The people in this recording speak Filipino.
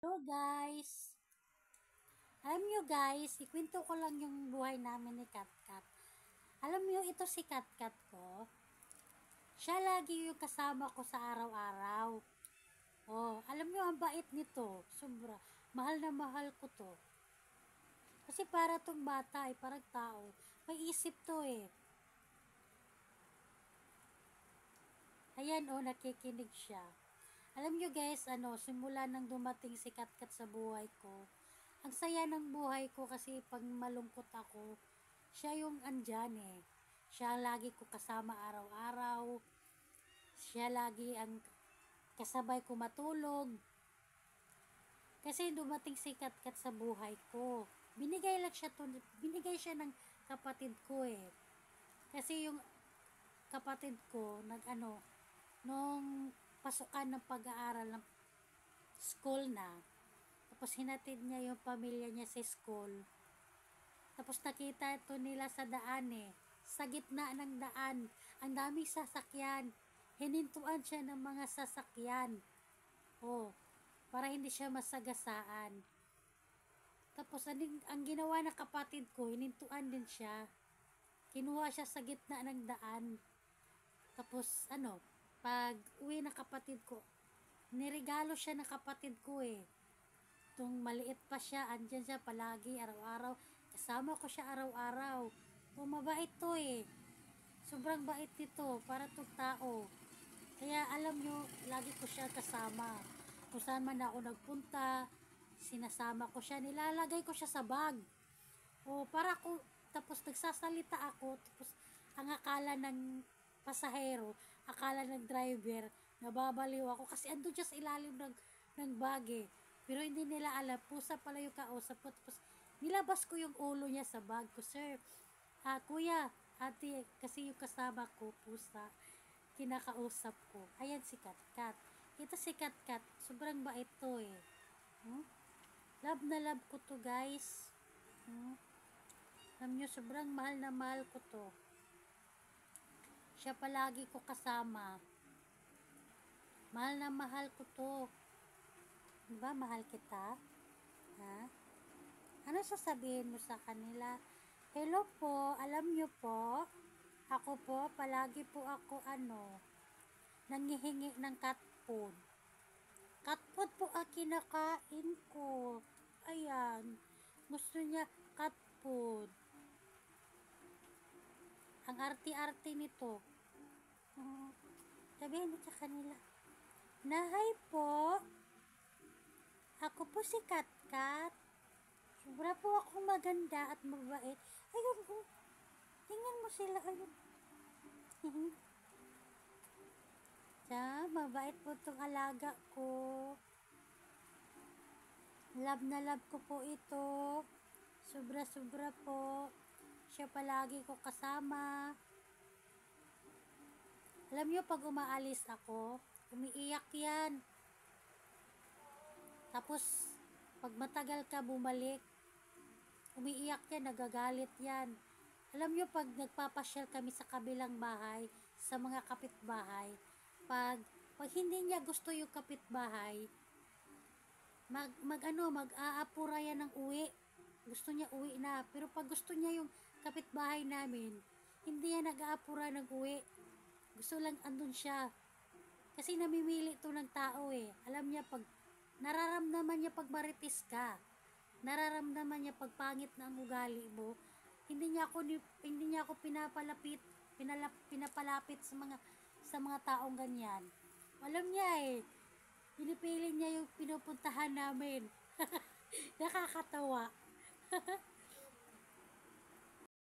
Hello guys! Alam nyo guys, ikwento ko lang yung buhay namin ni Katkat. Alam nyo, ito si Katkat ko. Siya lagi yung kasama ko sa araw-araw. Oh, alam nyo, ang bait nito. Sobra. Mahal na mahal ko to. Kasi para tong bata parang tao. May isip to eh. Ayan oh, nakikinig siya. Alam nyo guys, simula nang dumating si Katkat sa buhay ko, ang saya ng buhay ko kasi pag malungkot ako, siya yung andyan eh. Siya lagi ko kasama araw-araw. Siya lagi ang kasabay ko matulog. Kasi dumating si Katkat sa buhay ko. Binigay siya ng kapatid ko eh. Kasi yung kapatid ko, nung pasukan ng pag-aaral ng school na, tapos hinatid niya yung pamilya niya sa school. Tapos nakita ito nila sa daan eh. Sa gitna ng daan, ang daming sasakyan. Hinintuan siya ng mga sasakyan. Oh, para hindi siya masagasaan. Tapos ang ginawa ng kapatid ko, hinintuan din siya. Kinuha siya sa gitna ng daan. Tapos pag uwi ng kapatid ko, niregalo siya ng kapatid ko eh. Tung maliit pa siya, andyan siya palagi, araw-araw. Kasama ko siya araw-araw. Mabait to eh. Sobrang bait nito, para tong tao. Kaya alam nyo, lagi ko siya kasama. Kung saan man ako nagpunta, sinasama ko siya, nilalagay ko siya sa bag. O para ko, tapos nagsasalita ako, tapos ang akala ng pasahero, akala ng driver, nababaliw ako kasi andun siya sa ilalim ng bag eh. Pero hindi nila alam, pusa pala yung kausap ko. Tapos nilabas ko yung ulo niya sa bag ko. Sir, kuya, ate, kasi yung kasama ko, pusa, kinakausap ko. Ayan si Katkat. Ito si Katkat, sobrang bait to eh. Love na love ko to guys. Alam nyo, sobrang mahal na mahal ko to. Siya palagi ko kasama. Mahal na mahal ko to. Diba, mahal kita? Ha? Ano sasabihin mo sa kanila? Hello po, alam nyo po, ako po, palagi po ako nangihingi ng cat food. Cat food po ang kinakain ko. Ayan, gusto niya cat food. Ang arti-arti nito. Sabihin mo sa kanila, Nahay po, ako po si Katkat. Sobra po akong maganda at mabait. Ayun, tingnan mo sila, ayun. Siya, mabait po itong alaga ko. Love na love ko po ito. Sobra-sobra po. Siya palagi ko kasama. Alam niyo, pag umaalis ako, umiiyak yan. Tapos, pag matagal ka bumalik, umiiyak yan, nagagalit yan. Alam nyo, pag nagpapasyal kami sa kabilang bahay, sa mga kapitbahay, pag hindi niya gusto yung kapitbahay, mag-aapura yan ng uwi. Gusto niya uwi na. Pero pag gusto niya yung kapitbahay namin, hindi yan nag-aapura ng uwi. Gusto lang andun siya. Kasi namimili to ng tao eh. Alam niya, pag nararamdaman niya pag maritis ka, nararamdaman niya pag pangit na ang ugali mo, hindi niya ako pinapalapit sa mga taong ganyan. Alam niya eh, pinipili niya yung pinupuntahan namin. Nakakatawa.